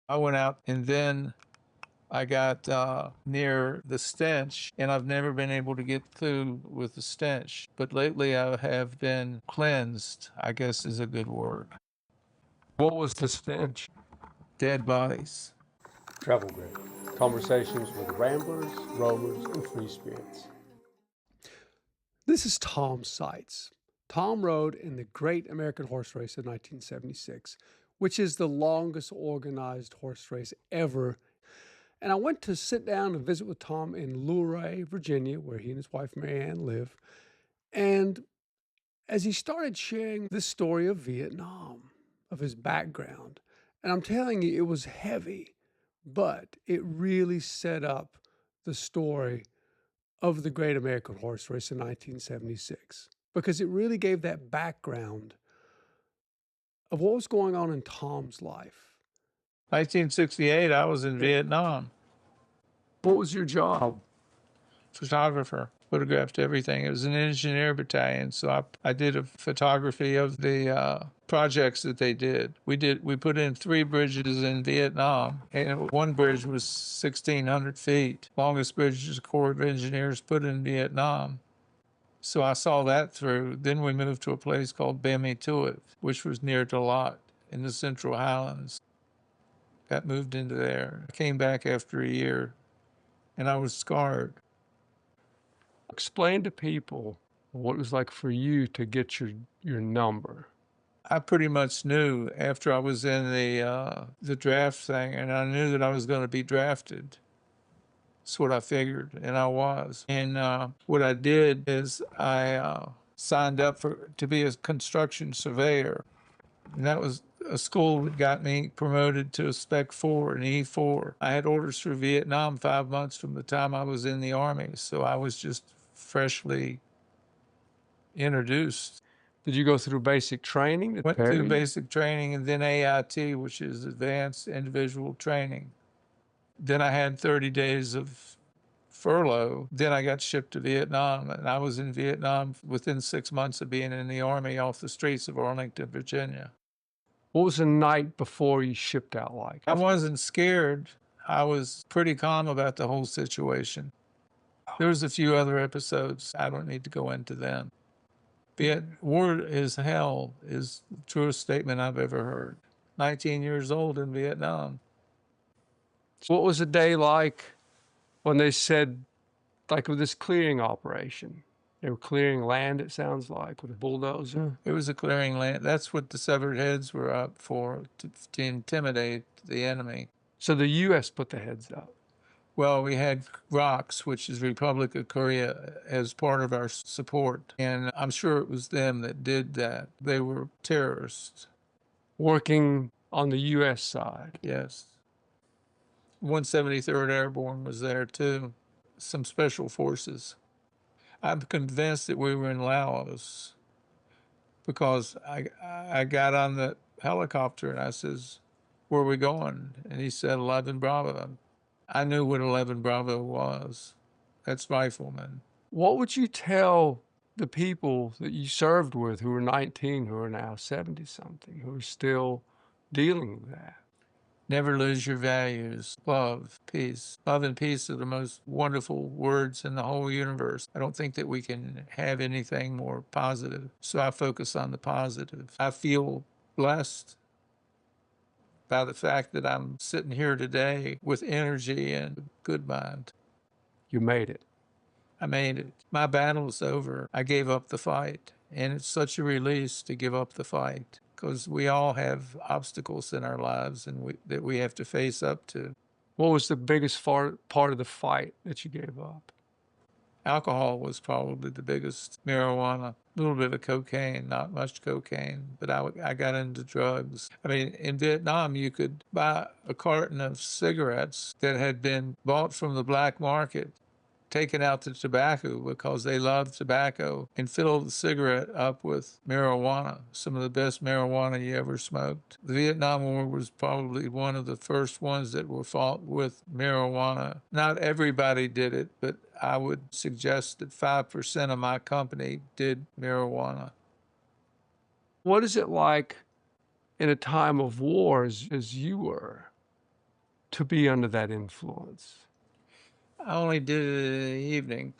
I went out and then I got near the Stench, and I've never been able to get through with the Stench. But lately I have been cleansed, I guess is a good word. What was the stench? Dead bodies. Travel Grid. Conversations with ramblers, roamers, and free spirits. This is Tom Seitz. Tom rode in the Great American Horse Race of 1976, which is the longest organized horse race ever. And I went to sit down and visit with Tom in Luray, Virginia, where he and his wife Marianne live. And as he started sharing this story of Vietnam, of his background, and I'm telling you, it was heavy, but it really set up the story of the Great American Horse Race in 1976, because it really gave that background of what was going on in Tom's life. 1968, I was in Vietnam. What was your job? Photographer. Photographed everything. It was an engineer battalion, so I did a photography of the projects that they did. We put in 3 bridges in Vietnam, and one bridge was 1,600 feet. Longest bridge the Corps of Engineers put in Vietnam. So I saw that through. Then we moved to a place called Bami Tuat, which was near Dalat in the Central Highlands. Got moved into there. I came back after a year, and I was scarred. Explain to people what it was like for you to get your number. I pretty much knew after I was in the draft thing, and I knew that I was going to be drafted. That's what I figured, and I was. And what I did is I signed up to be a construction surveyor, and that was a school that got me promoted to a Spec 4 and E4. I had orders for Vietnam 5 months from the time I was in the Army, so I was just freshly introduced. Did you go through basic training? Went through basic training and then AIT, which is Advanced Individual Training. Then I had 30 days of furlough. Then I got shipped to Vietnam, and I was in Vietnam within 6 months of being in the Army off the streets of Arlington, Virginia. What was the night before you shipped out like? I wasn't scared. I was pretty calm about the whole situation. There was a few other episodes. I don't need to go into them. War is hell is the truest statement I've ever heard. 19 years old in Vietnam. What was the day like when they said, like with this clearing operation? They were clearing land, it sounds like, with a bulldozer. It was a clearing land. That's what the severed heads were up for, to intimidate the enemy. So the U.S. put the heads up. Well, we had ROKS, which is Republic of Korea, as part of our support. And I'm sure it was them that did that. They were terrorists. Working on the U.S. side. Yes. 173rd Airborne was there too. Some special forces. I'm convinced that we were in Laos because I got on the helicopter and I says, "Where are we going?" And he said 11 Bravo. I knew what 11 Bravo was. That's riflemen. What would you tell the people that you served with who were 19, who are now 70-something, who are still dealing with that? Never lose your values. Love, peace. Love and peace are the most wonderful words in the whole universe. I don't think that we can have anything more positive. So I focus on the positive. I feel blessed by the fact that I'm sitting here today with energy and good mind. You made it. I made it. My battle's over. I gave up the fight. And it's such a release to give up the fight because we all have obstacles in our lives and that we have to face up to. What was the biggest part of the fight that you gave up? Alcohol was probably the biggest. Marijuana, a little bit of cocaine, not much cocaine, but I got into drugs. I mean, in Vietnam, you could buy a carton of cigarettes that had been bought from the black market, taken out the tobacco because they loved tobacco, and fill the cigarette up with marijuana, some of the best marijuana you ever smoked. The Vietnam War was probably one of the first ones that were fought with marijuana. Not everybody did it, but I would suggest that 5% of my company did marijuana. What is it like in a time of war as you were? to be under that influence? I only did it in the evening.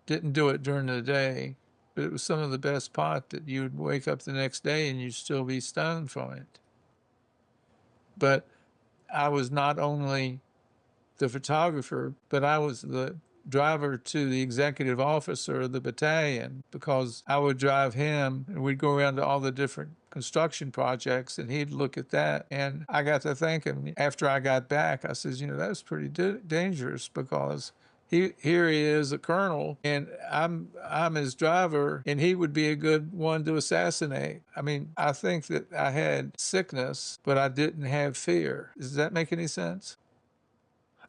Didn't do it during the day, but it was some of the best pot that you'd wake up the next day and you'd still be stoned from it. But I was not only the photographer, but I was the driver to the executive officer of the battalion, because I would drive him and we'd go around to all the different construction projects and he'd look at that. And I got to thinking after I got back, I says, that was pretty dangerous, because here he is, a colonel, and I'm his driver, and he would be a good one to assassinate. I mean, I think that I had sickness, but I didn't have fear. Does that make any sense?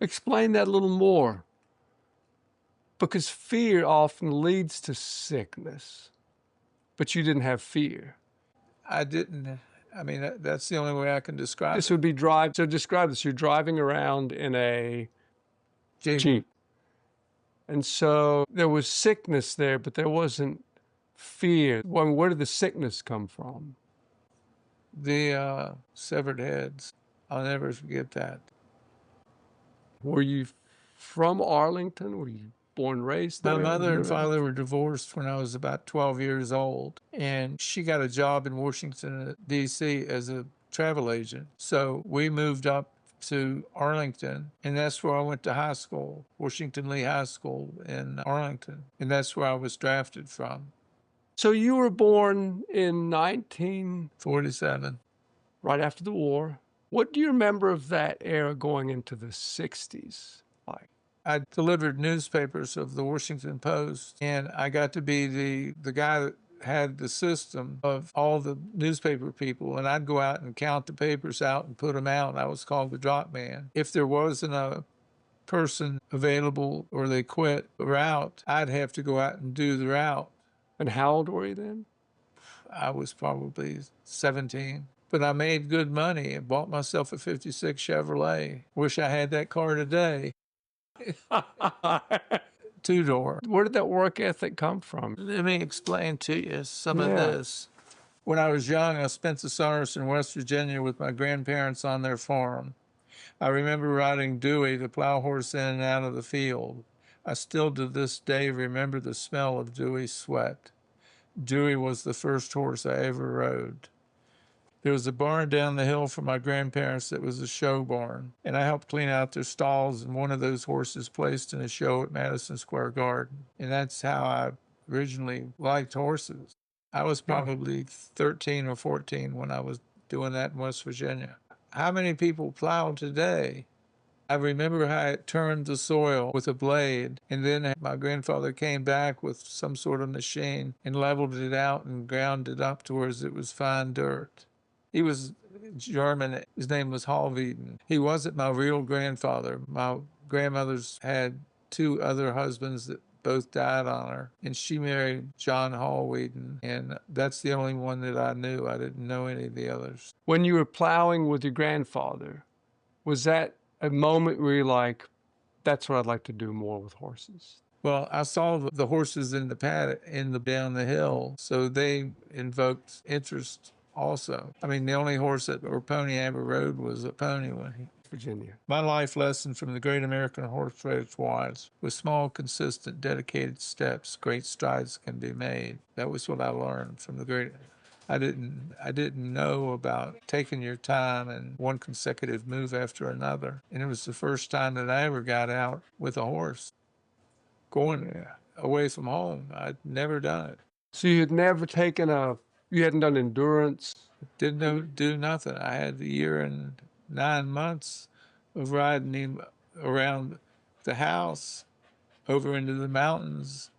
Explain that a little more. Because fear often leads to sickness, but you didn't have fear. I didn't. I mean, that's the only way I can describe This it. would be drive. So describe this. You're driving around in a Jeep. And so there was sickness there, but there wasn't fear. Well, where did the sickness come from? The severed heads. I'll never forget that. Were you from Arlington? Were you born and raised there? My mother and father were divorced when I was about 12 years old, and she got a job in Washington, D.C. as a travel agent. So we moved up to Arlington, and that's where I went to high school, Washington Lee High School in Arlington, and that's where I was drafted from. So you were born in 1947. Right after the war. What do you remember of that era going into the 60s like? I delivered newspapers of the Washington Post, and I got to be the guy that had the system of all the newspaper people, and I'd go out and count the papers out and put them out. I was called the drop man. If there wasn't a person available or they quit a route, I'd have to go out and do the route. And how old were you then? I was probably 17. But I made good money and bought myself a 56 Chevrolet. Wish I had that car today. Two-door. Where did that work ethic come from? Let me explain to you some of this. When I was young, I spent the summers in West Virginia with my grandparents on their farm. I remember riding Dewey, the plow horse, in and out of the field. I still to this day remember the smell of Dewey's sweat. Dewey was the first horse I ever rode. There was a barn down the hill from my grandparents that was a show barn, and I helped clean out their stalls, and one of those horses placed in a show at Madison Square Garden. And that's how I originally liked horses. I was probably 13 or 14 when I was doing that in West Virginia. How many people plow today? I remember how I turned the soil with a blade, and then my grandfather came back with some sort of machine and leveled it out and ground it up towards it was fine dirt. He was German. His name was Hallweeden. He wasn't my real grandfather. My grandmother's had two other husbands that both died on her, and she married John Hallweeden, and that's the only one that I knew. I didn't know any of the others. When you were plowing with your grandfather, was that a moment where you're like, that's what I'd like to do more with horses? Well, I saw the horses in the paddock down the hill, so they invoked interest also. I mean, the only horse that or pony I ever rode was a pony when Virginia. My life lesson from the great American horse race was, with small, consistent, dedicated steps, great strides can be made. That was what I learned from the great. I didn't know about taking your time and one consecutive move after another. And it was the first time that I ever got out with a horse, going away from home. I'd never done it. So you had never you hadn't done endurance? Didn't do nothing. I had a year and 9 months of riding him around the house, over into the mountains,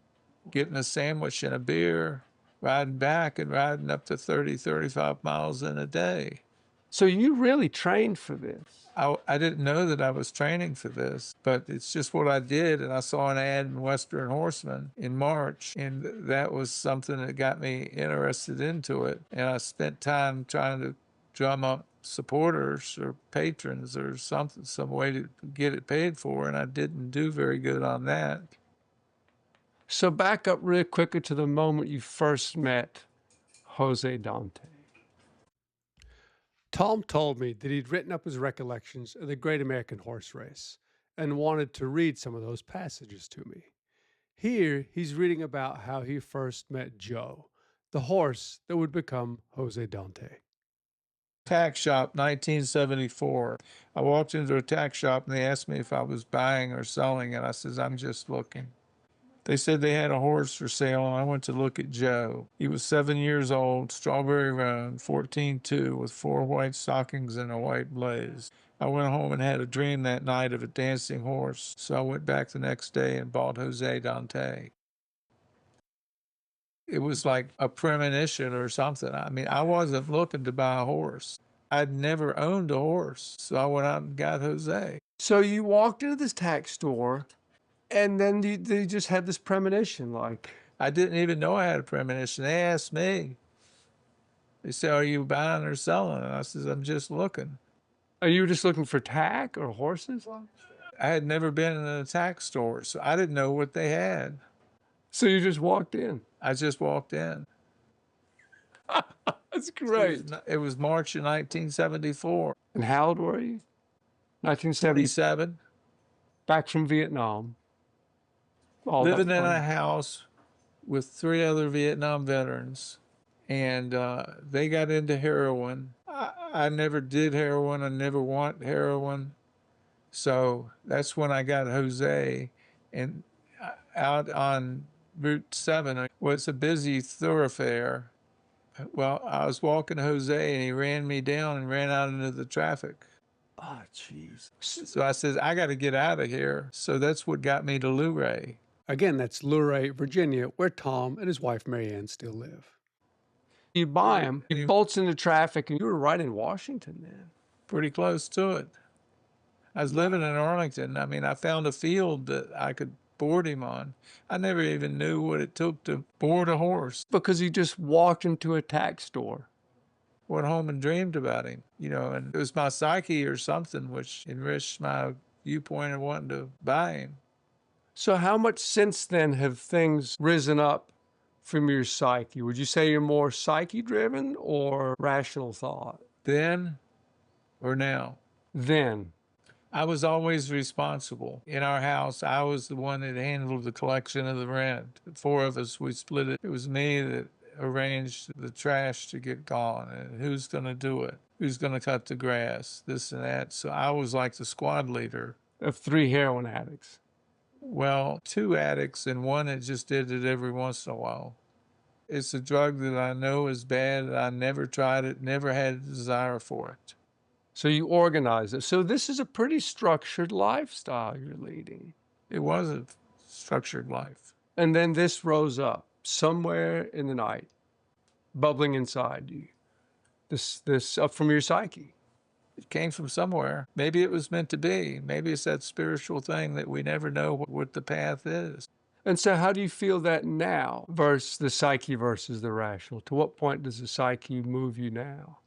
getting a sandwich and a beer, riding back and riding up to 30, 35 miles in a day. So you really trained for this? I didn't know that I was training for this, but it's just what I did. And I saw an ad in Western Horseman in March, and that was something that got me interested into it. And I spent time trying to drum up supporters or patrons or something, some way to get it paid for, and I didn't do very good on that. So back up real quickly to the moment you first met Jose Dante. Tom told me that he'd written up his recollections of the Great American Horse Race and wanted to read some of those passages to me. Here, he's reading about how he first met Joe, the horse that would become Jose Dante. Tack shop, 1974. I walked into a tack shop and they asked me if I was buying or selling, and I says, I'm just looking. They said they had a horse for sale, and I went to look at Joe. He was 7 years old, strawberry roan, 14.2, with 4 white stockings and a white blaze. I went home and had a dream that night of a dancing horse, so I went back the next day and bought Jose Dante. It was like a premonition or something. I mean, I wasn't looking to buy a horse. I'd never owned a horse, so I went out and got Jose. So you walked into this tack store, and then you just had this premonition, like. I didn't even know I had a premonition. They asked me. They said, are you buying or selling? And I says, I'm just looking. Are you just looking for tack or horses? I had never been in an tack store, so I didn't know what they had. So you just walked in. I just walked in. That's great. It was March of 1974. And how old were you? 1970. 47. Back from Vietnam. All that Living in fun. a house with 3 other Vietnam veterans, and they got into heroin. I never did heroin. I never want heroin. So that's when I got Jose. And out on Route 7 was a busy thoroughfare. Well, I was walking Jose, and he ran me down and ran out into the traffic. Oh, jeez. So I said, I got to get out of here. So that's what got me to Luray. Again, that's Luray, Virginia, where Tom and his wife Marianne still live. You buy him, he bolts into traffic, and you were right in Washington then. Pretty close to it. I was living in Arlington. I mean, I found a field that I could board him on. I never even knew what it took to board a horse. Because you just walked into a tack store. Went home and dreamed about him, and it was my psyche or something which enriched my viewpoint of wanting to buy him. So how much since then have things risen up from your psyche? Would you say you're more psyche-driven or rational thought? Then or now? Then. I was always responsible. In our house, I was the one that handled the collection of the rent. The 4 of us, we split it. It was me that arranged the trash to get gone, and who's going to do it? Who's going to cut the grass? This and that. So I was like the squad leader. Of 3 heroin addicts. Well, 2 addicts and one that just did it every once in a while. It's a drug that I know is bad. I never tried it, never had a desire for it. So you organize it. So this is a pretty structured lifestyle you're leading. It was a structured life. And then this rose up somewhere in the night, bubbling inside you. This up from your psyche. It came from somewhere. Maybe it was meant to be. Maybe it's that spiritual thing that we never know what the path is. And so how do you feel that now versus the psyche versus the rational? To what point does the psyche move you now?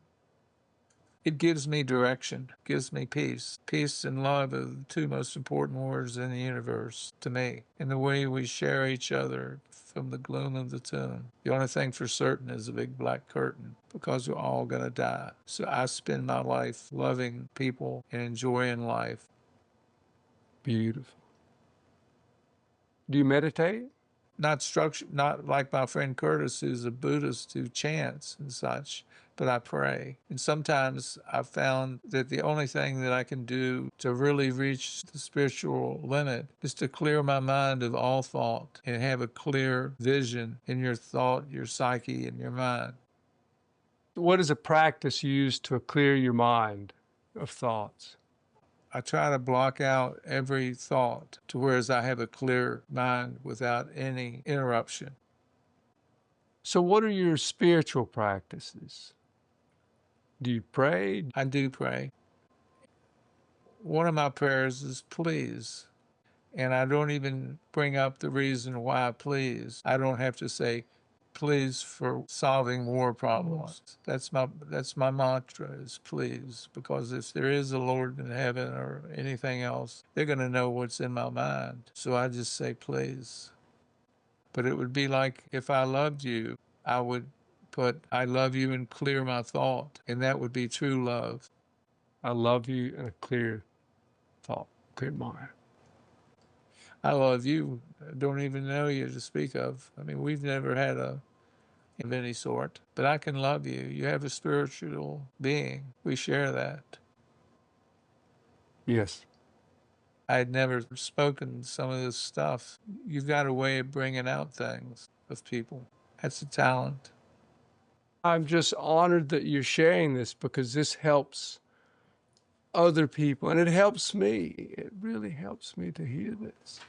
It gives me direction, gives me peace. Peace and love are the 2 most important words in the universe to me. And the way we share each other from the gloom of the tomb. The only thing for certain is a big black curtain, because we're all going to die. So I spend my life loving people and enjoying life. Beautiful. Do you meditate? Not structured, not like my friend Curtis, who's a Buddhist who chants and such, but I pray. And sometimes I've found that the only thing that I can do to really reach the spiritual limit is to clear my mind of all thought and have a clear vision in your thought, your psyche, and your mind. What is a practice you use to clear your mind of thoughts? I try to block out every thought to whereas I have a clear mind without any interruption. So what are your spiritual practices? Do you pray? I do pray. One of my prayers is please. And I don't even bring up the reason why please. I don't have to say please for solving war problems. That's my mantra is please, because if there is a Lord in heaven or anything else, they're going to know what's in my mind. So I just say please. But it would be like if I loved you, I would put I love you and clear my thought, and that would be true love. I love you and a clear thought, clear mind. I love you. I don't even know you to speak of. I mean, we've never had a of any sort, but I can love you. You have a spiritual being. We share that. Yes. I had never spoken some of this stuff. You've got a way of bringing out things of people. That's a talent. I'm just honored that you're sharing this because this helps other people and it helps me. It really helps me to hear this.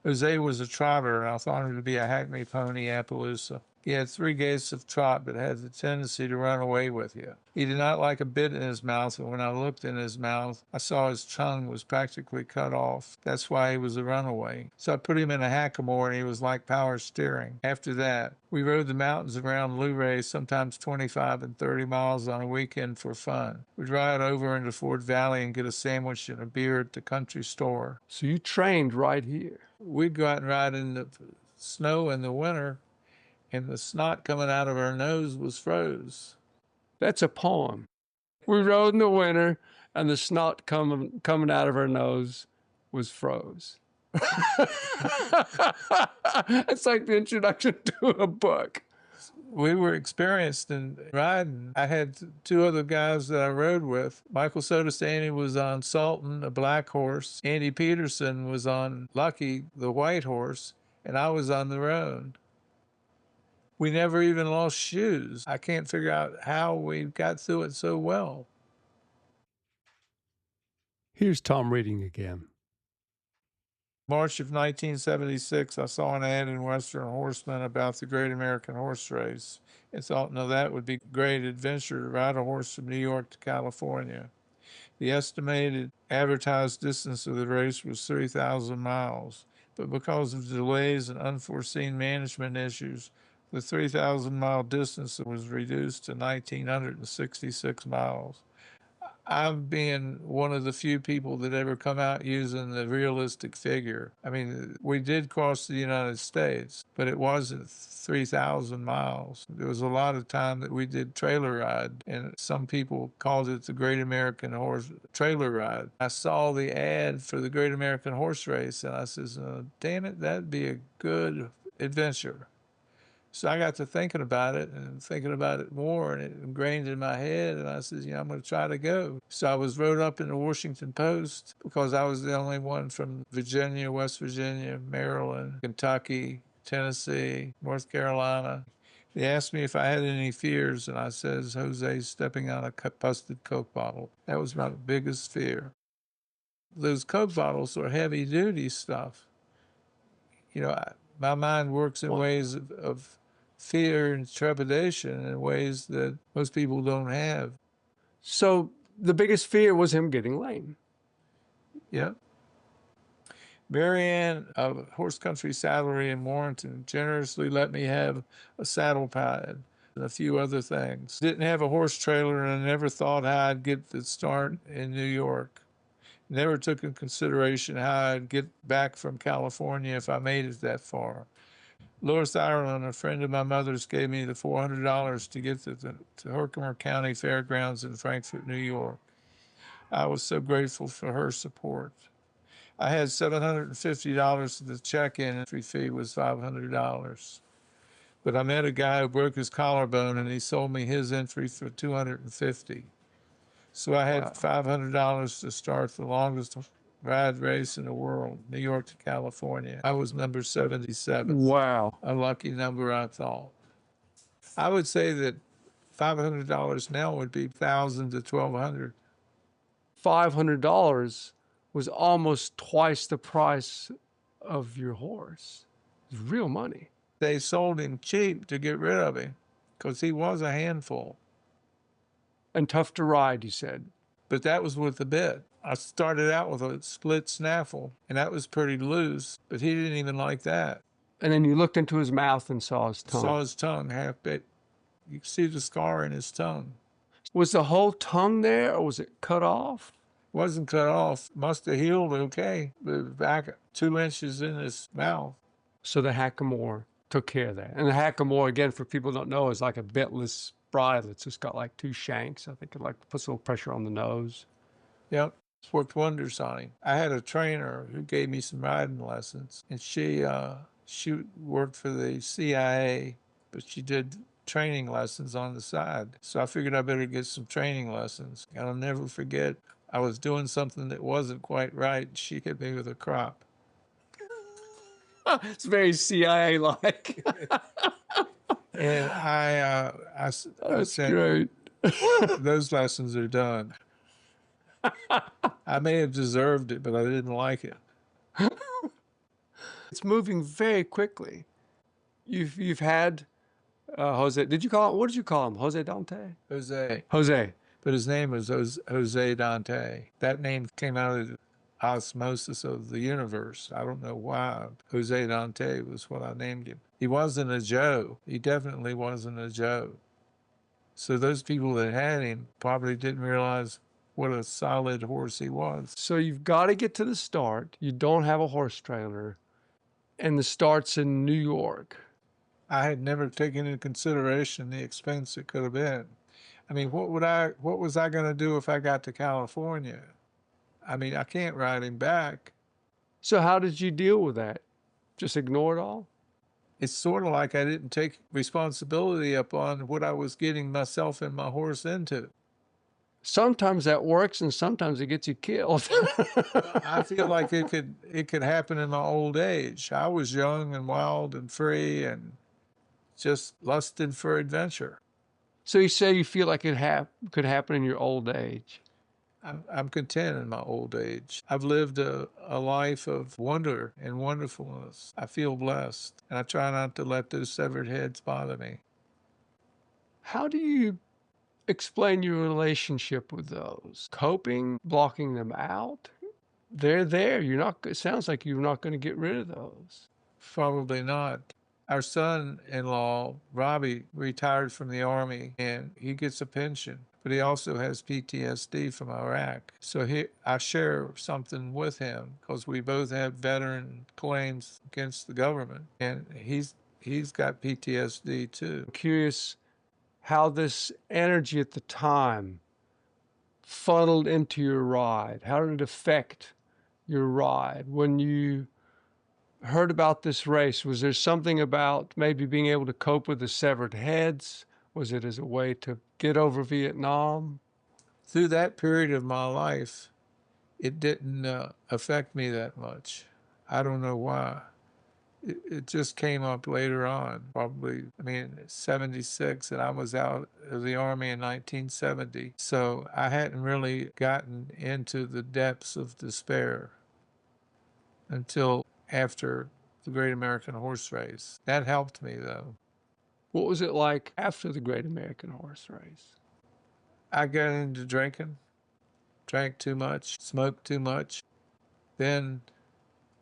Jose was a trotter, and I thought him to be a Hackney pony Appaloosa. He had 3 gaits of trot, but had the tendency to run away with you. He did not like a bit in his mouth, and when I looked in his mouth, I saw his tongue was practically cut off. That's why he was a runaway. So I put him in a hackamore, and he was like power steering. After that, we rode the mountains around Luray, sometimes 25 and 30 miles on a weekend for fun. We'd ride over into Fort Valley and get a sandwich and a beer at the country store. So you trained right here. We'd go out and ride in the snow in the winter, and the snot coming out of our nose was froze. That's a poem. We rode in the winter and the snot coming out of our nose was froze. It's like the introduction to a book. We were experienced in riding. I had 2 other guys that I rode with. Michael Sotostaney was on Sultan, a black horse. Andy Peterson was on Lucky, the white horse, and I was on the roan. We never even lost shoes. I can't figure out how we got through it so well. Here's Tom reading again. March of 1976, I saw an ad in Western Horseman about the Great American Horse Race and thought, no, that would be a great adventure to ride a horse from New York to California. The estimated advertised distance of the race was 3,000 miles, but because of delays and unforeseen management issues, the 3,000-mile distance was reduced to 1,966 miles. I'm being one of the few people that ever come out using the realistic figure. I mean, we did cross the United States, but it wasn't 3,000 miles. There was a lot of time that we did trailer ride, and some people called it the Great American Horse Trailer Ride. I saw the ad for the Great American Horse Race, and I says, damn it, that'd be a good adventure. So I got to thinking about it and thinking about it more, and it ingrained in my head. And I said, I'm going to try to go. So I was wrote up in the Washington Post because I was the only one from Virginia, West Virginia, Maryland, Kentucky, Tennessee, North Carolina. They asked me if I had any fears, and I says, Jose stepping on a busted Coke bottle. That was my biggest fear. Those Coke bottles are heavy duty stuff. My mind works in ways of fear and trepidation in ways that most people don't have. So the biggest fear was him getting lame. Yeah. Marianne of Horse Country Saddlery in Warrenton generously let me have a saddle pad and a few other things. Didn't have a horse trailer, and I never thought how I'd get the start in New York. Never took in consideration how I'd get back from California if I made it that far. Louis Ireland, a friend of my mother's, gave me the $400 to get to Herkimer County Fairgrounds in Frankfort, New York. I was so grateful for her support. I had $750 to the check-in. Entry fee was $500. But I met a guy who broke his collarbone, and he sold me his entry for $250. So I had $500 to start the longest ride race in the world, New York to California. I was number 77. Wow. A lucky number, I thought. I would say that $500 now would be $1,000 to $1,200. $500 was almost twice the price of your horse. It's real money. They sold him cheap to get rid of him because he was a handful. And tough to ride, you said. But that was with the bit. I started out with a split snaffle, and that was pretty loose, but he didn't even like that. And then you looked into his mouth and saw his tongue. Saw his tongue half bit. You could see the scar in his tongue. Was the whole tongue there, or was it cut off? Wasn't cut off. Must have healed okay. But back 2 inches in his mouth. So the hackamore took care of that. And the hackamore, again, for people who don't know, is like a bitless bridle. It's just got like two shanks. I think it like puts a little pressure on the nose. Yep. It's worked wonders on him. I had a trainer who gave me some riding lessons, and she worked for the CIA, but she did training lessons on the side. So I figured I better get some training lessons. And I'll never forget, I was doing something that wasn't quite right. She hit me with a crop. It's very CIA-like. And I That's said, great. those lessons are done. I may have deserved it, but I didn't like it. It's moving very quickly. You've had Jose. Did you call him? What did you call him? Jose Dante? Jose. Jose. But his name was Jose Dante. That name came out of the osmosis of the universe. I don't know why. Jose Dante was what I named him. He wasn't a Joe. He definitely wasn't a Joe. So those people that had him probably didn't realize what a solid horse he was. So you've got to get to the start. You don't have a horse trailer. And the start's in New York. I had never taken into consideration the expense it could have been. I mean, what was I going to do if I got to California? I mean, I can't ride him back. So how did you deal with that? Just ignore it all? It's sort of like I didn't take responsibility upon what I was getting myself and my horse into. Sometimes that works and sometimes it gets you killed. I feel like it could happen in my old age. I was young and wild and free and just lusted for adventure. So you say you feel like it could happen in your old age. I'm content in my old age. I've lived a life of wonder and wonderfulness. I feel blessed, and I try not to let those severed heads bother me. How do you explain your relationship with those? Coping, blocking them out? They're there. It sounds like you're not going to get rid of those. Probably not. Our son-in-law, Robbie, retired from the Army, and he gets a pension, but he also has PTSD from Iraq. So I share something with him because we both have veteran claims against the government, and he's got PTSD too. I'm curious how this energy at the time funneled into your ride. How did it affect your ride? When you heard about this race, was there something about maybe being able to cope with the severed heads? Was it as a way to get over Vietnam? Through that period of my life, it didn't affect me that much. I don't know why. It just came up later on, probably, 76, and I was out of the Army in 1970. So I hadn't really gotten into the depths of despair until after the Great American Horse Race. That helped me, though. What was it like after the Great American Horse Race? I got into drinking, drank too much, smoked too much. Then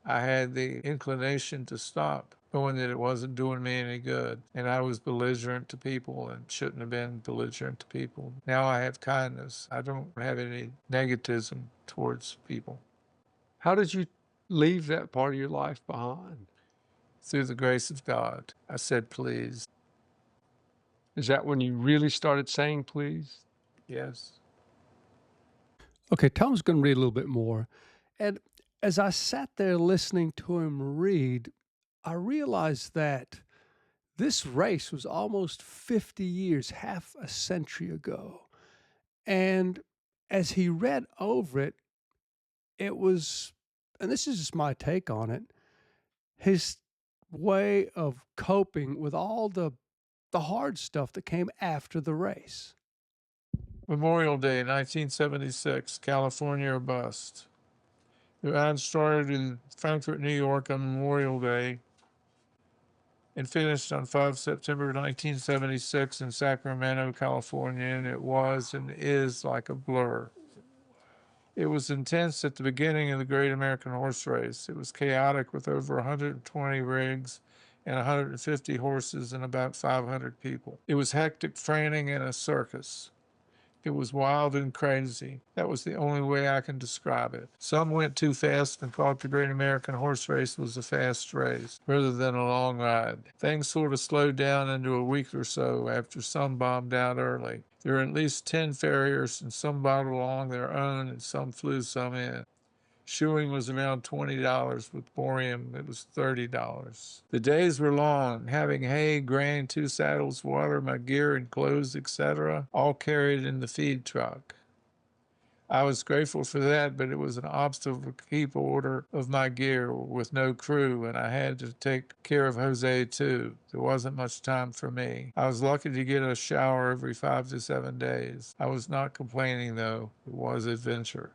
I had the inclination to stop, knowing that it wasn't doing me any good. And I was belligerent to people and shouldn't have been belligerent to people. Now I have kindness. I don't have any negativism towards people. How did you leave that part of your life behind? Through the grace of God, I said, please. Is that when you really started saying please? Yes. Okay, Tom's going to read a little bit more. And as I sat there listening to him read, I realized that this race was almost 50 years, half a century ago. And as he read over it, it was, and this is just my take on it, his way of coping with all the hard stuff that came after the race. Memorial Day, 1976, California or bust. The ride started in Frankfort, New York on Memorial Day and finished on 5 September 1976 in Sacramento, California, and it was and is like a blur. It was intense at the beginning of the Great American Horse Race. It was chaotic with over 120 rigs and 150 horses and about 500 people. It was hectic, frantic, and a circus. It was wild and crazy. That was the only way I can describe it. Some went too fast and thought the Great American Horse Race was a fast race rather than a long ride. Things sort of slowed down into a week or so after some bombed out early. There were at least 10 farriers, and some brought along their own and some flew some in. Shoeing was around $20. With whim, it was $30. The days were long, having hay, grain, 2 saddles, water, my gear and clothes, etc., all carried in the feed truck. I was grateful for that, but it was an obstacle to keep order of my gear with no crew, and I had to take care of Jose too. There wasn't much time for me. I was lucky to get a shower every 5 to 7 days. I was not complaining, though. It was adventure.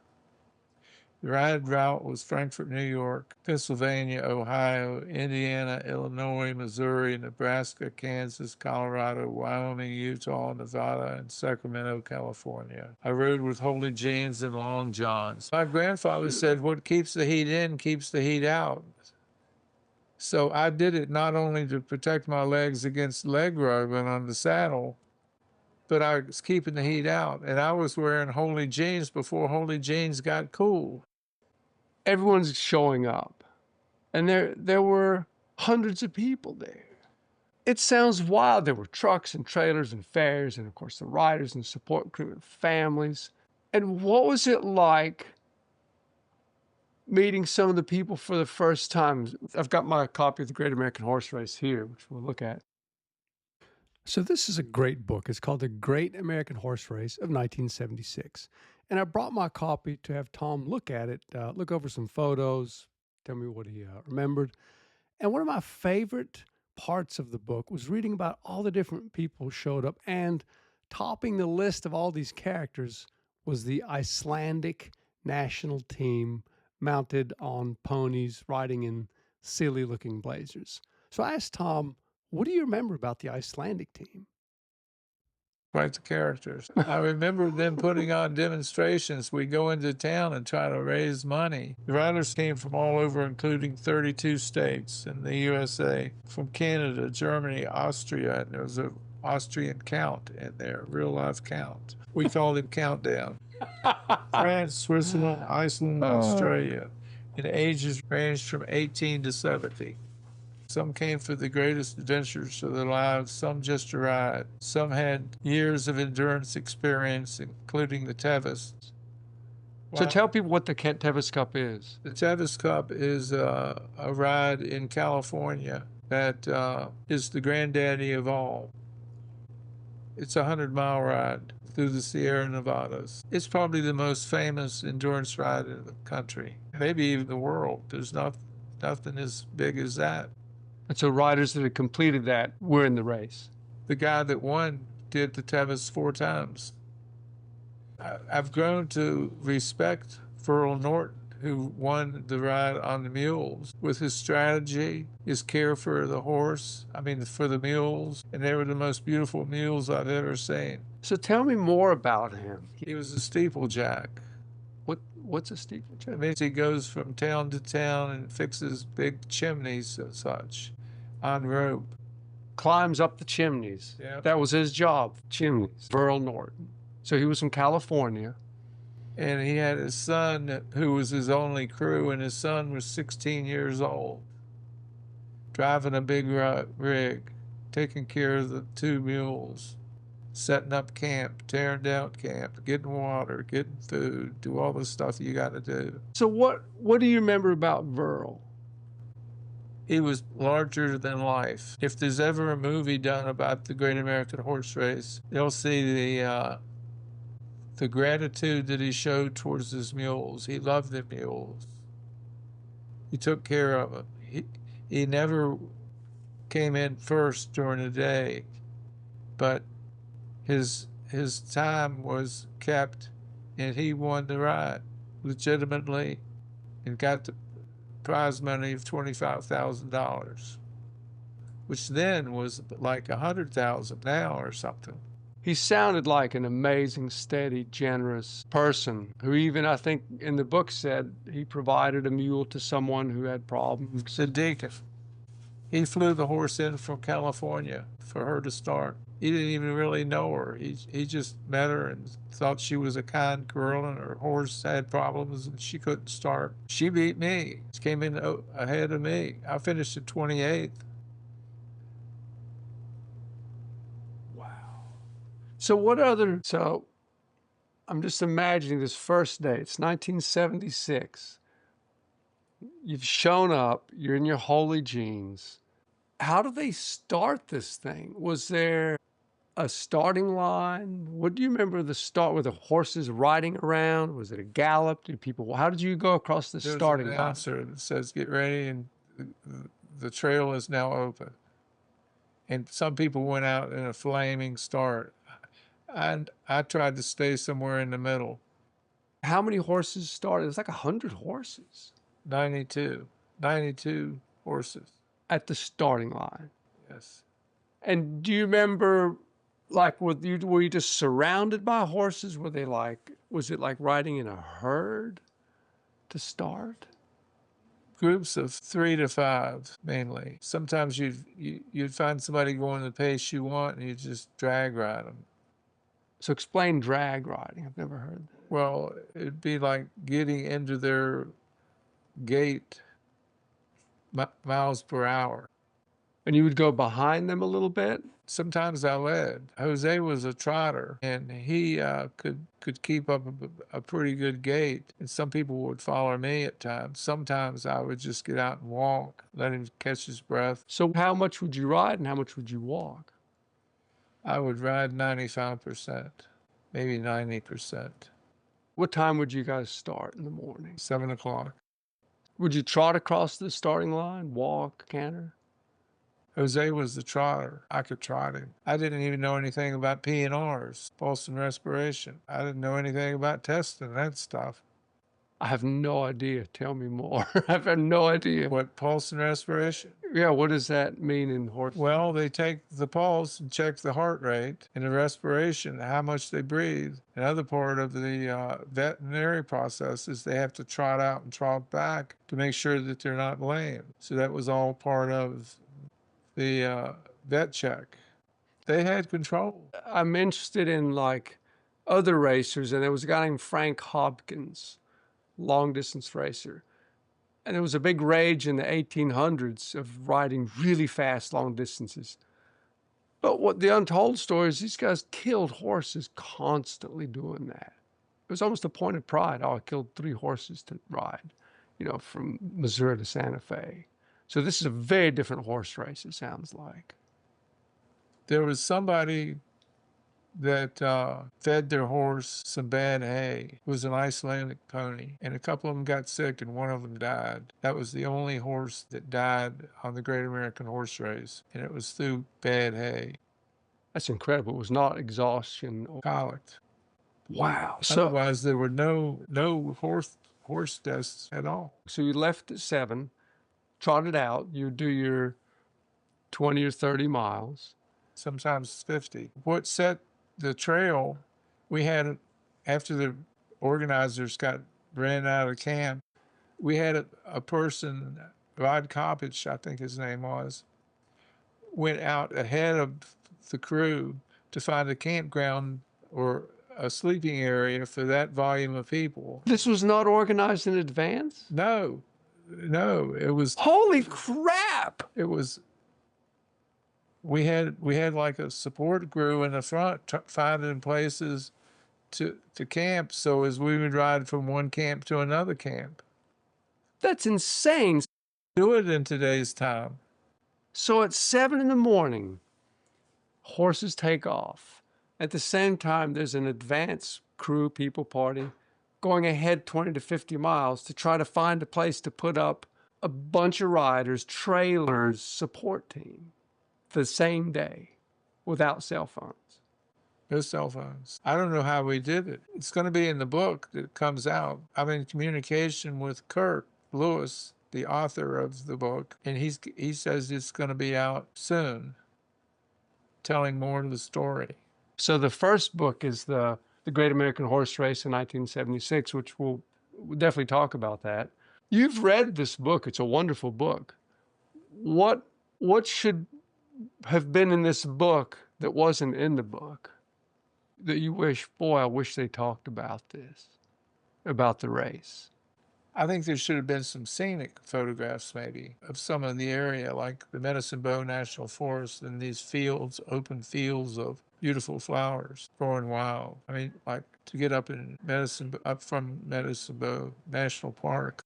The ride route was Frankfort, New York, Pennsylvania, Ohio, Indiana, Illinois, Missouri, Nebraska, Kansas, Colorado, Wyoming, Utah, Nevada, and Sacramento, California. I rode with holy jeans and long johns. My grandfather said, what keeps the heat in keeps the heat out. So I did it not only to protect my legs against leg rubbing on the saddle, but I was keeping the heat out. And I was wearing holy jeans before holy jeans got cool. Everyone's showing up, and there were hundreds of people there. It sounds wild. There were trucks and trailers and farriers, and of course the riders and support crew and families. And what was it like meeting some of the people for the first time? I've got my copy of The Great American Horse Race here, which we'll look at. So this is a great book. It's called The Great American Horse Race of 1976. And I brought my copy to have Tom look at it, look over some photos, tell me what he remembered. And one of my favorite parts of the book was reading about all the different people who showed up, and topping the list of all these characters was the Icelandic national team mounted on ponies, riding in silly-looking blazers. So I asked Tom, what do you remember about the Icelandic team? Quite the characters. I remember them putting on demonstrations. We go into town and try to raise money. The riders came from all over, including 32 states in the USA, from Canada, Germany, Austria, and there was an Austrian count in there, real life count. We called him Countdown. France, Switzerland, Iceland, Australia. And ages ranged from 18 to 70. Some came for the greatest adventures of their lives, some just to ride. Some had years of endurance experience, including the Tevis. So tell people what the Tevis Cup is. The Tevis Cup is a ride in California that is the granddaddy of all. It's a 100-mile ride through the Sierra Nevadas. It's probably the most famous endurance ride in the country, maybe even the world. There's nothing as big as that. And so riders that had completed that were in the race. The guy that won did the Tevis 4 times. I've grown to respect Earl Norton, who won the ride on the mules, with his strategy, his care for the horse, for the mules, and they were the most beautiful mules I've ever seen. So tell me more about him. He was a steeplejack. What's a steeplejack? It means he goes from town to town and fixes big chimneys and such on rope. Climbs up the chimneys. Yep. That was his job, chimneys. Earl Norton. So he was from California. And he had a son who was his only crew, and his son was 16 years old, driving a big rig, taking care of the 2 mules, setting up camp, tearing down camp, getting water, getting food, do all the stuff you got to do. So what do you remember about Verl? He was larger than life. If there's ever a movie done about the Great American Horse Race, they'll see the gratitude that he showed towards his mules. He loved the mules. He took care of them. He never came in first during the day, but his time was kept, and he won the ride legitimately and got the prize money of $25,000, which then was like $100,000 now or something. He sounded like an amazing, steady, generous person who even, I think, in the book said he provided a mule to someone who had problems. It's a deacon. He flew the horse in from California for her to start. He didn't even really know her. He just met her and thought she was a kind girl, and her horse had problems and she couldn't start. She beat me. She came in ahead of me. I finished in 28th. Wow. So I'm just imagining this first day. It's 1976. You've shown up, you're in your holy jeans. How do they start this thing? Was there a starting line? What do you remember the start? Were the horses riding around? Was it a gallop? How did you go across the There's starting an line? announcer that says, "Get ready," and the trail is now open. And some people went out in a flaming start. And I tried to stay somewhere in the middle. How many horses started? It was like 100 horses 92 horses. at the starting line. Yes. And do you remember, like, were you just surrounded by horses? Was it like riding in a herd to start? Groups of 3 to 5 mainly. Sometimes you'd find somebody going the pace you want, and you just drag ride them. So explain drag riding. I've never heard that. Well, it'd be like getting into their gait miles per hour. And you would go behind them a little bit? Sometimes I led. Jose was a trotter, and he could keep up a pretty good gait. And some people would follow me at times. Sometimes I would just get out and walk, let him catch his breath. So how much would you ride and how much would you walk? I would ride 95%, maybe 90%. What time would you guys start in the morning? 7 o'clock. Would you trot across the starting line, walk, canter? Jose was the trotter. I could trot him. I didn't even know anything about P&Rs, pulse and respiration. I didn't know anything about testing that stuff. I have no idea. Tell me more. I have no idea. What, pulse and respiration? Yeah, what does that mean in horse? Well, they take the pulse and check the heart rate and the respiration, how much they breathe. Another part of the veterinary process is they have to trot out and trot back to make sure that they're not lame. So that was all part of the vet check. They had control. I'm interested in like other racers, and there was a guy named Frank Hopkins, long distance racer. And there was a big rage in the 1800s of riding really fast long distances. But what the untold story is, these guys killed horses constantly doing that. It was almost a point of pride. Oh, I killed 3 horses to ride, from Missouri to Santa Fe. So this is a very different horse race, it sounds like. There was somebody that fed their horse some bad hay. It was an Icelandic pony, and a couple of them got sick and one of them died. That was the only horse that died on the Great American Horse Race, and it was through bad hay. That's incredible. It was not exhaustion or Colic. wow. So otherwise there were no horse deaths at all. So you left at 7, trotted out, you do your 20 or 30 miles. Sometimes 50. What set the trail, we had, after the organizers ran out of camp, we had a person, Rod Coppage, I think his name was, went out ahead of the crew to find a campground or a sleeping area for that volume of people. This was not organized in advance? No, it was. Holy crap! It was. We had like a support crew in the front finding places to camp, so as we would ride from one camp to another camp. That's insane. Do it in today's time. So at 7 in the morning, horses take off. At the same time, there's an advance crew, people party, going ahead 20 to 50 miles to try to find a place to put up a bunch of riders, trailers, support team the same day without cell phones. No cell phones. I don't know how we did it. It's going to be in the book that comes out. I'm in communication with Kirk Lewis, the author of the book, and he says it's going to be out soon, telling more of the story. So the first book is the Great American Horse Race in 1976, which we'll definitely talk about that. You've read this book. It's a wonderful book. What What should have been in this book that wasn't in the book that you wish, boy, I wish they talked about this, about the race? I think there should have been some scenic photographs, maybe, of some of the area, like the Medicine Bow National Forest and these fields, open fields of beautiful flowers growing wild. I mean, like to get up up from Medicine Bow National Park.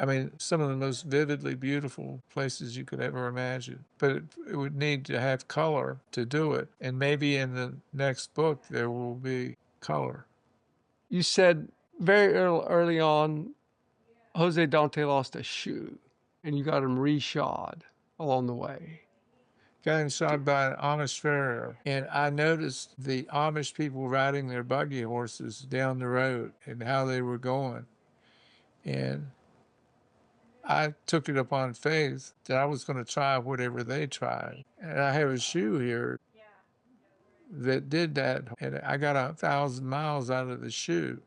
I mean, some of the most vividly beautiful places you could ever imagine. But it would need to have color to do it. And maybe in the next book, there will be color. You said very early on, Jose Dante lost a shoe and you got him reshod along the way. Got shot by an Amish farrier. And I noticed the Amish people riding their buggy horses down the road and how they were going. And I took it upon faith that I was going to try whatever they tried. And I have a shoe here that did that. And I got 1,000 miles out of the shoe.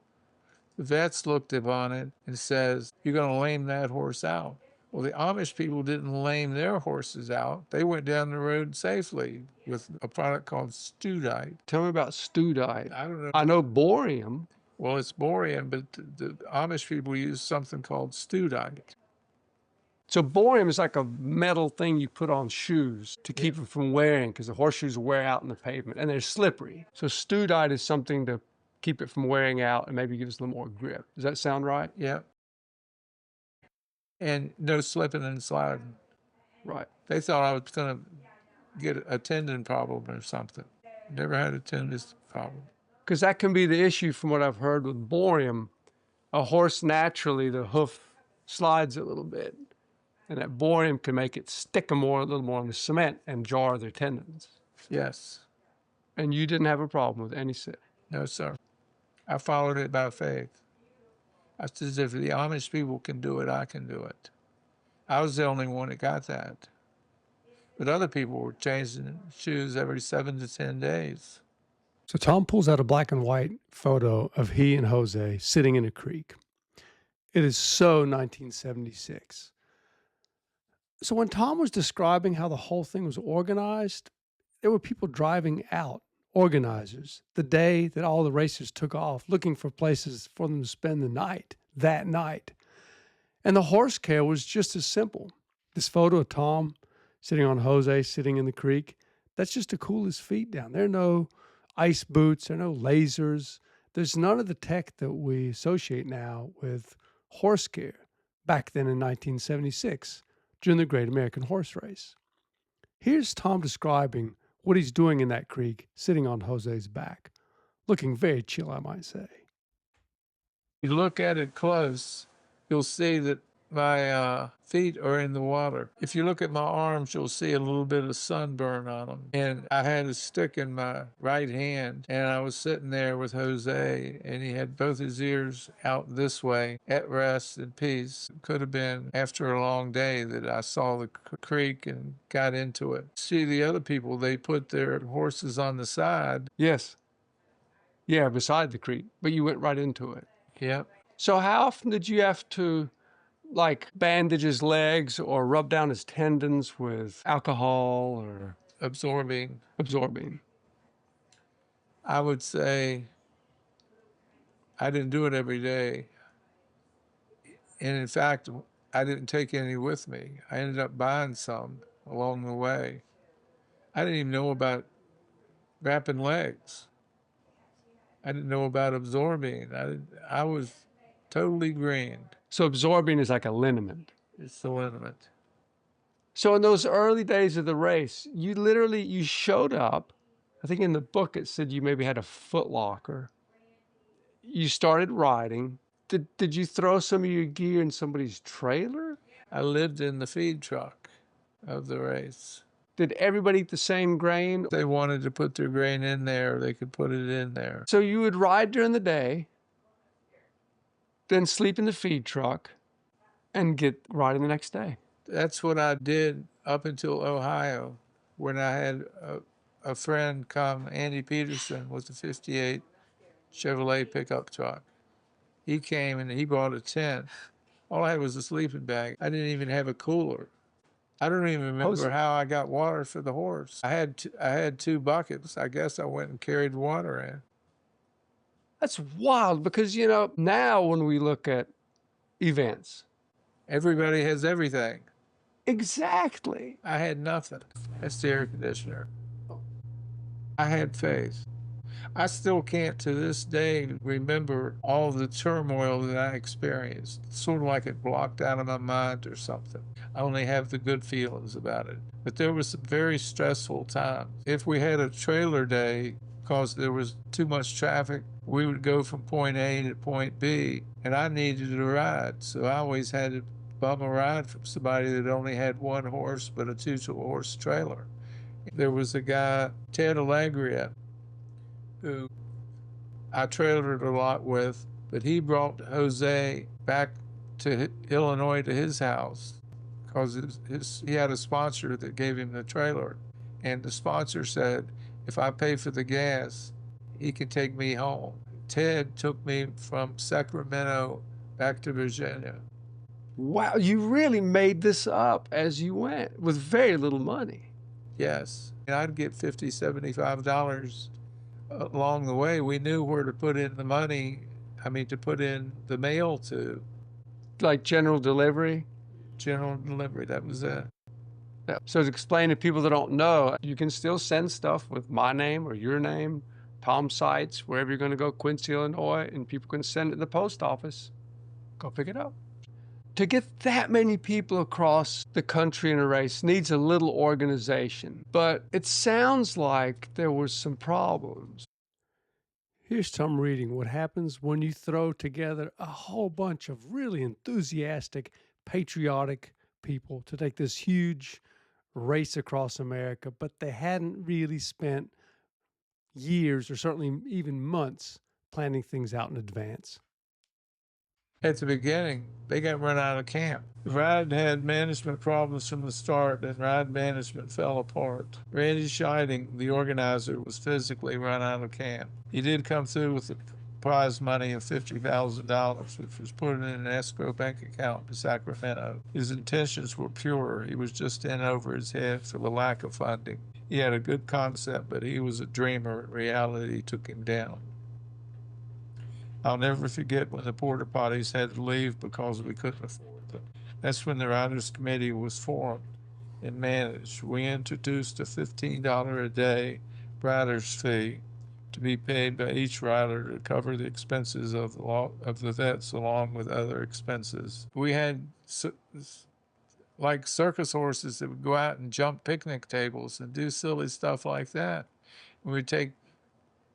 The vets looked upon it and says, "You're going to lame that horse out." Well, the Amish people didn't lame their horses out. They went down the road safely with a product called Studite. Tell me about Studite. I don't know. I know borium. Well, it's borium, but the Amish people use something called Studite. So borium is like a metal thing you put on shoes to keep them from wearing, because the horseshoes wear out in the pavement and they're slippery. So Studite is something to keep it from wearing out and maybe give us a little more grip. Does that sound right? Yeah. And no slipping and sliding. Right. They thought I was going to get a tendon problem or something. Never had a tendon problem. Because that can be the issue from what I've heard with borium. A horse naturally, the hoof slides a little bit. And that borium can make it stick a little more on the cement and jar their tendons. Yes. And you didn't have a problem with any sit? No, sir. I followed it by faith. I said, if the Amish people can do it, I can do it. I was the only one that got that. But other people were changing shoes every 7 to 10 days. So Tom pulls out a black and white photo of he and Jose sitting in a creek. It is so 1976. So when Tom was describing how the whole thing was organized, there were people driving out, organizers, the day that all the racers took off, looking for places for them to spend the night, that night. And the horse care was just as simple. This photo of Tom sitting on Jose, sitting in the creek, that's just to cool his feet down. There are no ice boots, there are no lasers. There's none of the tech that we associate now with horse care back then in 1976 during the Great American Horse Race. Here's Tom describing what he's doing in that creek, sitting on Jose's back, looking very chill, I might say. You look at it close, you'll see that my feet are in the water. If you look at my arms, you'll see a little bit of sunburn on them. And I had a stick in my right hand, and I was sitting there with Jose, and he had both his ears out this way, at rest and peace. It could have been after a long day that I saw the creek and got into it. See, the other people, they put their horses on the side. Yes. Yeah, beside the creek, but you went right into it. Yep. So how often did you have to bandage his legs or rub down his tendons with alcohol or Absorbing. I would say I didn't do it every day. And in fact, I didn't take any with me. I ended up buying some along the way. I didn't even know about wrapping legs. I didn't know about absorbing. I was totally green. So absorbing is like a liniment. It's the liniment. So in those early days of the race, you showed up. I think in the book it said you maybe had a foot locker. You started riding. Did you throw some of your gear in somebody's trailer? I lived in the feed truck of the race. Did everybody eat the same grain? If they wanted to put their grain in there, they could put it in there. So you would ride during the day, then sleep in the feed truck, and get riding the next day. That's what I did up until Ohio, when I had a friend come, Andy Peterson, with a 58 Chevrolet pickup truck. He came and he brought a tent. All I had was a sleeping bag. I didn't even have a cooler. I don't even Hose. remember how I got water for the horse. I had 2 buckets. I guess I went and carried water in. That's wild because, now when we look at events. Everybody has everything. Exactly. I had nothing. That's the air conditioner. I had faith. I still can't to this day remember all the turmoil that I experienced. It's sort of like it blocked out of my mind or something. I only have the good feelings about it. But there was some very stressful times. If we had a trailer day because there was too much traffic, we would go from point A to point B, and I needed a ride. So I always had to bum a ride from somebody that only had 1 horse but a 2-horse trailer. There was a guy, Ted Allegria, who I trailered a lot with, but he brought Jose back to Illinois to his house because he had a sponsor that gave him the trailer. And the sponsor said, if I pay for the gas, he can take me home. Ted took me from Sacramento back to Virginia. Wow, you really made this up as you went with very little money. Yes. And I'd get $50, $75 along the way. We knew where to put in the money, to put in the mail to. Like general delivery? General delivery, that was it. Yeah. So to explain to people that don't know, you can still send stuff with my name or your name, Tom Sites, wherever you're going to go, Quincy, Illinois, and people can send it to the post office. Go pick it up. To get that many people across the country in a race needs a little organization, but it sounds like there were some problems. Here's Tom reading what happens when you throw together a whole bunch of really enthusiastic, patriotic people to take this huge race across America, but they hadn't really spent years or certainly even months planning things out in advance. At the beginning, they got run out of camp. Ride had management problems from the start, and ride management fell apart. Randy Scheiding, the organizer, was physically run out of camp. He did come through with the prize money of $50,000, which was put in an escrow bank account in Sacramento. His intentions were pure. He was just in over his head for the lack of funding. He had a good concept, but he was a dreamer. Reality took him down. I'll never forget when the Porta Potties had to leave because we couldn't afford them. That's when the Riders Committee was formed and managed. We introduced a $15 a day rider's fee to be paid by each rider to cover the expenses of the vets along with other expenses. We had like circus horses that would go out and jump picnic tables and do silly stuff like that. We'd take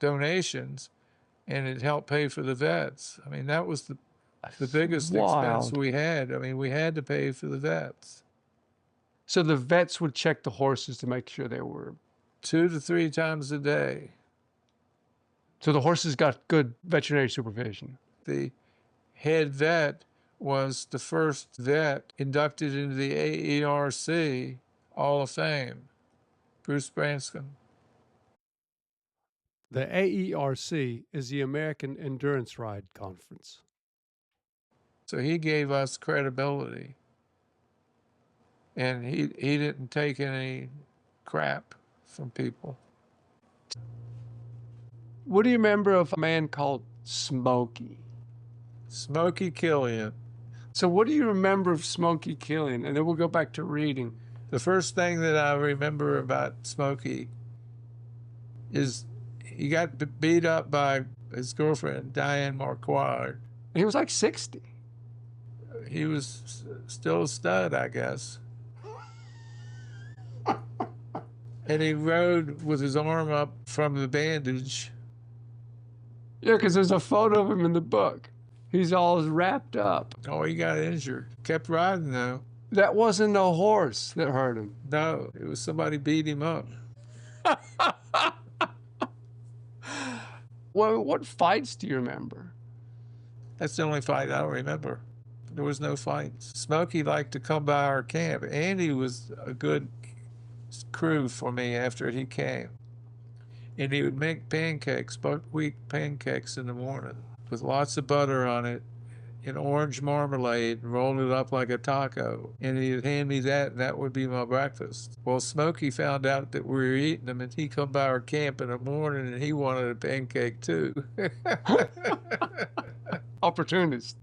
donations and it helped pay for the vets. That was the biggest expense we had. We had to pay for the vets. So the vets would check the horses to make sure they were 2 to 3 times a day. So the horses got good veterinary supervision. The head vet was the first vet inducted into the AERC Hall of Fame, Bruce Branscombe. The AERC is the American Endurance Ride Conference. So he gave us credibility. And he didn't take any crap from people. What do you remember of a man called Smokey? Smokey Killian. So what do you remember of Smokey Killian? And then we'll go back to reading. The first thing that I remember about Smokey is he got beat up by his girlfriend, Diane Marquard. He was like 60. He was still a stud, I guess. And he rode with his arm up from the bandage. Yeah, because there's a photo of him in the book. He's all wrapped up. Oh, he got injured. Kept riding, though. That wasn't a horse that hurt him. No, it was somebody beat him up. Well, what fights do you remember? That's the only fight I remember. There was no fights. Smokey liked to come by our camp. Andy was a good crew for me after he came. And he would make pancakes, buckwheat pancakes in the morning with lots of butter on it in orange marmalade and rolled it up like a taco. And he'd hand me that, and that would be my breakfast. Well, Smokey found out that we were eating them, and he come by our camp in the morning, and he wanted a pancake too. Opportunist.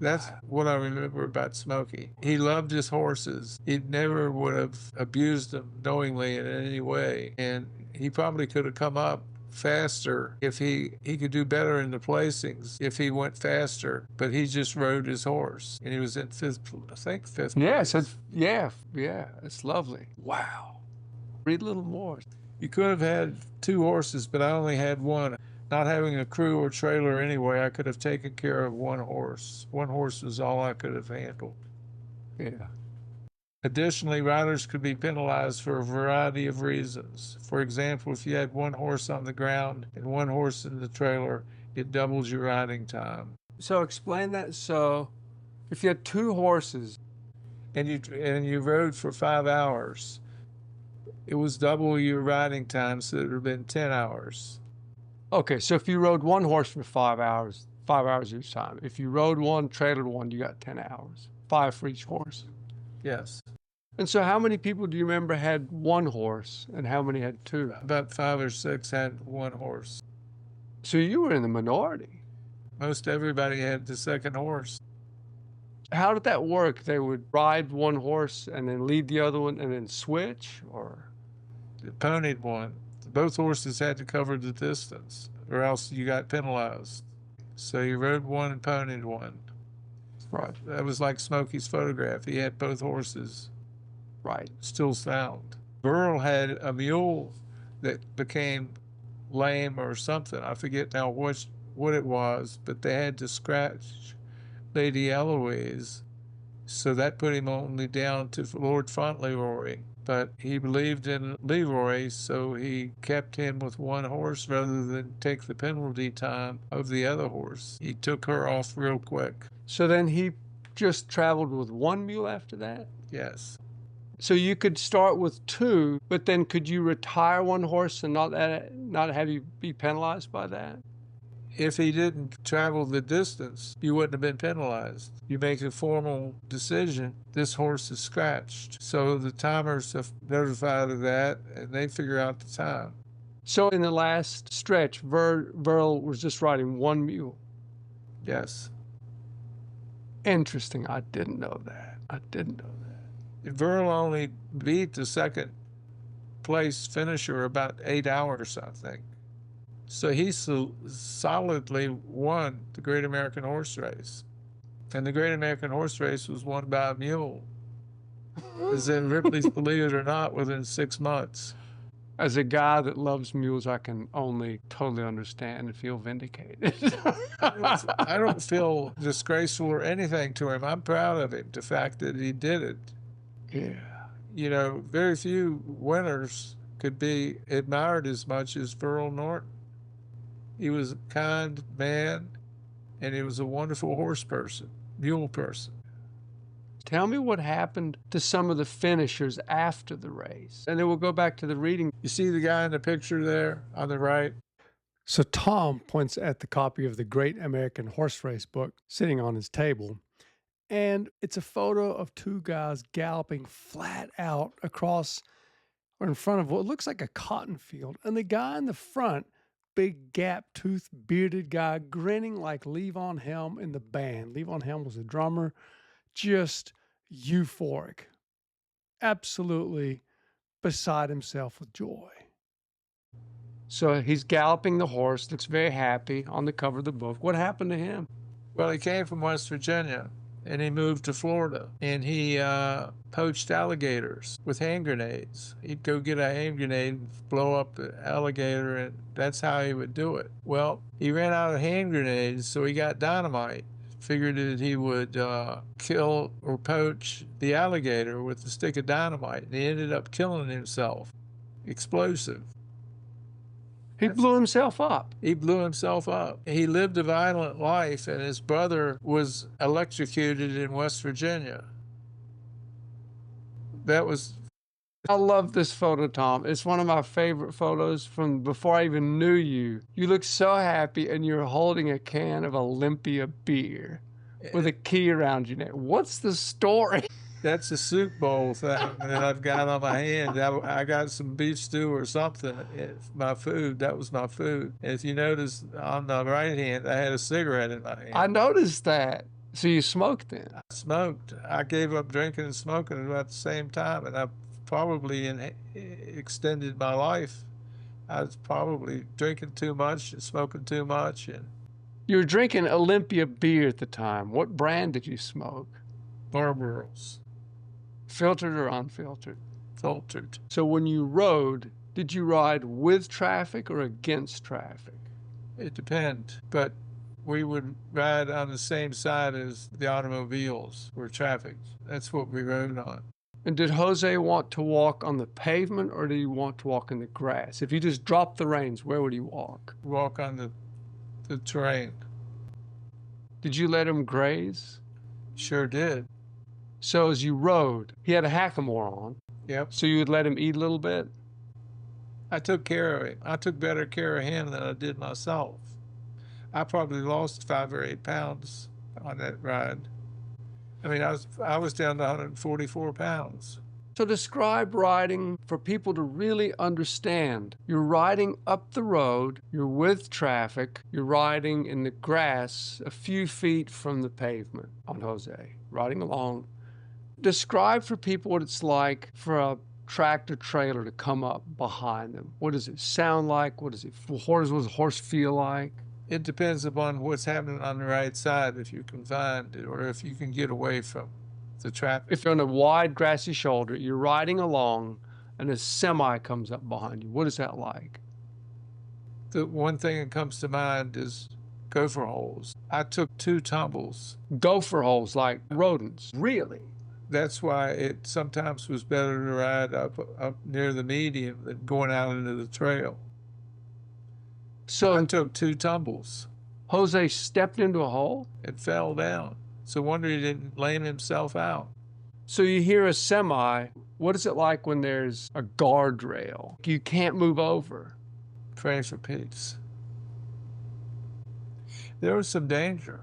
That's what I remember about Smokey. He loved his horses. He never would have abused them knowingly in any way. And he probably could have come up faster if he could do better in the placings if he went faster, but he just rode his horse, and he was in fifth place. Yeah, it's lovely. Wow. Read a little more. You could have had 2 horses, but I only had 1. Not having a crew or trailer anyway, I could have taken care of 1 horse. 1 horse was all I could have handled. Yeah. Additionally, riders could be penalized for a variety of reasons. For example, if you had 1 horse on the ground and 1 horse in the trailer, it doubles your riding time. So explain that. So if you had 2 horses and you rode for 5 hours, it was double your riding time, so it would have been 10 hours. Okay, so if you rode 1 horse for 5 hours, 5 hours each time. If you rode 1, trailered 1, you got 10 hours. 5 for each horse. Yes. And so how many people do you remember had 1 horse and how many had 2? About 5 or 6 had 1 horse. So you were in the minority. Most everybody had the second horse. How did that work? They would ride 1 horse and then lead the other one and then switch, or? The ponied one. Both horses had to cover the distance, or else you got penalized. So you rode 1 and ponied 1. Right. That was like Smokey's photograph. He had both horses. Right. Still sound. Burl had a mule that became lame or something. I forget now what it was, but they had to scratch Lady Eloise. So that put him only down to Lord Fauntleroy. But he believed in Leroy, so he kept him with 1 horse rather than take the penalty time of the other horse. He took her off real quick. So then he just traveled with 1 mule after that? Yes. So you could start with 2, but then could you retire 1 horse and not have you be penalized by that? If he didn't travel the distance, you wouldn't have been penalized. You make a formal decision, this horse is scratched. So the timers are notified of that, and they figure out the time. So in the last stretch, Verl was just riding 1 mule? Yes. Interesting. I didn't know that. Verl only beat the second place finisher about 8 hours, I think. So he solidly won the Great American Horse Race. And the Great American Horse Race was won by a mule. As in Ripley's Believe It or Not within 6 months. As a guy that loves mules, I can only totally understand and feel vindicated. I don't feel disgraceful or anything to him. I'm proud of him, the fact that he did it. Yeah. You know, very few winners could be admired as much as Verl Norton. He was a kind man, and he was a wonderful mule person. Tell me what happened to some of the finishers after the race. And then we'll go back to the reading. You see the guy in the picture there on the right? So Tom points at the copy of the Great American Horse Race book sitting on his table. And it's a photo of 2 guys galloping flat out across or in front of what looks like a cotton field. And the guy in the front, big gap-toothed, bearded guy, grinning like Levon Helm in the band. Levon Helm was a drummer, just euphoric, absolutely beside himself with joy. So he's galloping the horse, looks very happy on the cover of the book. What happened to him? Well, he came from West Virginia, and he moved to Florida, and he poached alligators with hand grenades. He'd go get a hand grenade and blow up the alligator, and that's how he would do it. Well, he ran out of hand grenades, so he got dynamite. Figured that he would kill or poach the alligator with a stick of dynamite, and he ended up killing himself. Explosive. He blew himself up. He blew himself up. He lived a violent life, and his brother was electrocuted in West Virginia. That was I love this photo, Tom. It's one of my favorite photos from before I even knew you. You look so happy and you're holding a can of Olympia beer with a key around your neck. What's the story? That's a soup bowl thing that I've got on my hand. I got some beef stew or something. It's my food. That was my food. If you notice on the right hand, I had a cigarette in my hand. I noticed that. So you smoked then? I smoked. I gave up drinking and smoking at about the same time, and I probably extended my life. I was probably drinking too much and smoking too much. And you were drinking Olympia beer at the time. What brand did you smoke? Marlboros. Filtered or unfiltered? Filtered. So when you rode, did you ride with traffic or against traffic? It depends, but we would ride on the same side as the automobiles were traffic. That's what we rode on. And did Jose want to walk on the pavement or did he want to walk in the grass? If you just dropped the reins, where would he walk? Walk on the terrain. Did you let him graze? Sure did. So as you rode, he had a hackamore on. Yep. So you would let him eat a little bit? I took care of him. I took better care of him than I did myself. I probably lost 5 or 8 pounds on that ride. I mean, I was down to 144 pounds. So describe riding for people to really understand. You're riding up the road, you're with traffic, you're riding in the grass a few feet from the pavement on Jose, riding along. Describe for people what it's like for a tractor trailer to come up behind them. What does it sound like? What does a horse feel like? It depends upon what's happening on the right side, if you can find it, or if you can get away from the traffic. If you're on a wide grassy shoulder, you're riding along and a semi comes up behind you. What is that like? The one thing that comes to mind is gopher holes. I took 2 tumbles. Gopher holes like rodents, really? That's why it sometimes was better to ride up near the median than going out into the trail. So I took 2 tumbles. Jose stepped into a hole? It fell down. So wonder he didn't lame himself out. So you hear a semi. What is it like when there's a guardrail? You can't move over. Pray for peace. There was some danger.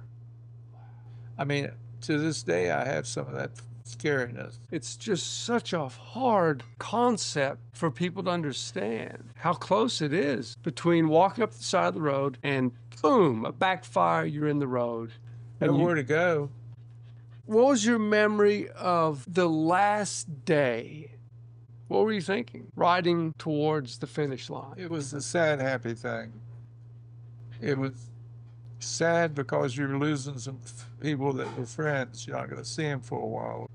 I mean, to this day, I have some of that scariness. It's just such a hard concept for people to understand how close it is between walking up the side of the road and boom, a backfire, you're in the road. And where to go. What was your memory of the last day? What were you thinking? Riding towards the finish line. It was a sad, happy thing. It was sad because you're losing some people that were friends. You're not going to see them for a while.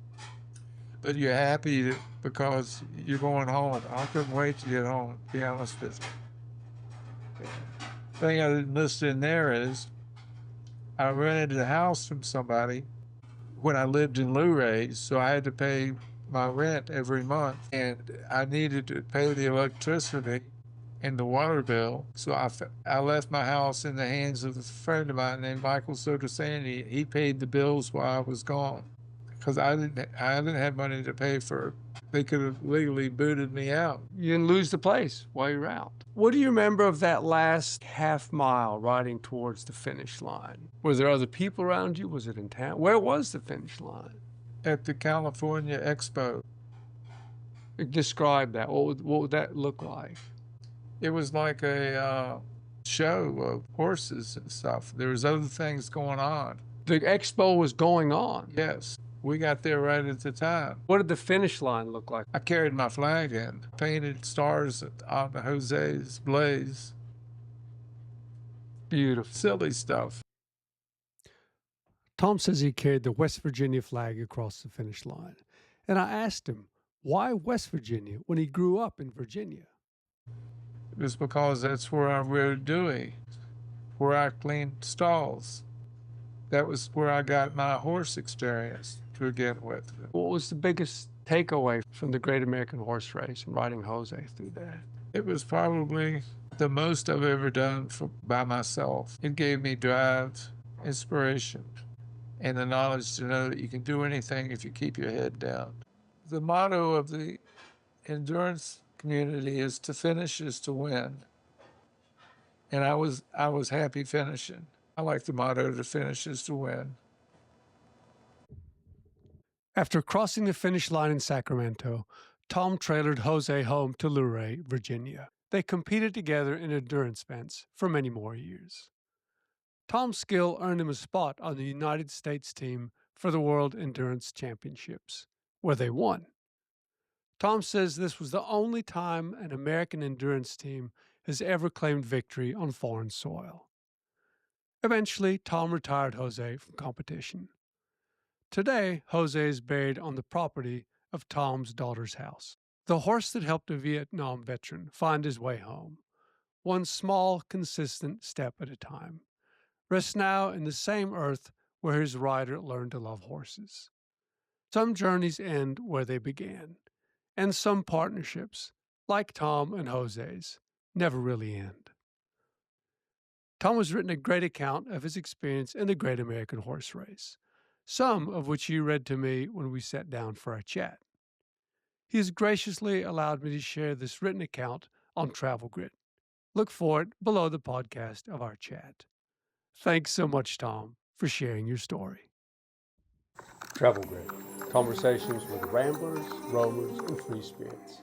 But you're happy because you're going home. I couldn't wait to get home, to be honest with you. The thing I didn't list in there is I rented a house from somebody when I lived in Luray, so I had to pay my rent every month, and I needed to pay the electricity and the water bill. So I left my house in the hands of a friend of mine named Michael Sotosandy. He paid the bills while I was gone because I didn't have money to pay for it. They could have legally booted me out. You didn't lose the place while you were out. What do you remember of that last half mile riding towards the finish line? Were there other people around you? Was it in town? Where was the finish line? At the California Expo. Describe that. What would that look like? It was like a show of horses and stuff. There was other things going on. The expo was going on? Yes. We got there right at the time. What did the finish line look like? I carried my flag in, painted stars on Jose's blaze. Beautiful. Silly stuff. Tom says he carried the West Virginia flag across the finish line. And I asked him, why West Virginia when he grew up in Virginia? It was because that's where I rode Dewey, where I cleaned stalls. That was where I got my horse experience to begin with. What was the biggest takeaway from the Great American Horse Race and riding Jose through that? It was probably the most I've ever done by myself. It gave me drive, inspiration, and the knowledge to know that you can do anything if you keep your head down. The motto of the endurance community is to finish is to win. And I was happy finishing. I like the motto to finish is to win. After crossing the finish line in Sacramento, Tom trailered Jose home to Luray, Virginia. They competed together in endurance events for many more years. Tom's skill earned him a spot on the United States team for the World Endurance Championships, where they won. Tom says this was the only time an American endurance team has ever claimed victory on foreign soil. Eventually, Tom retired Jose from competition. Today, Jose is buried on the property of Tom's daughter's house. The horse that helped a Vietnam veteran find his way home, one small, consistent step at a time, rests now in the same earth where his rider learned to love horses. Some journeys end where they began, and some partnerships, like Tom and Jose's, never really end. Tom has written a great account of his experience in the Great American Horse Race, some of which he read to me when we sat down for our chat. He has graciously allowed me to share this written account on Travel Grid. Look for it below the podcast of our chat. Thanks so much, Tom, for sharing your story. Travel Grid. Conversations with ramblers, roamers, and free spirits.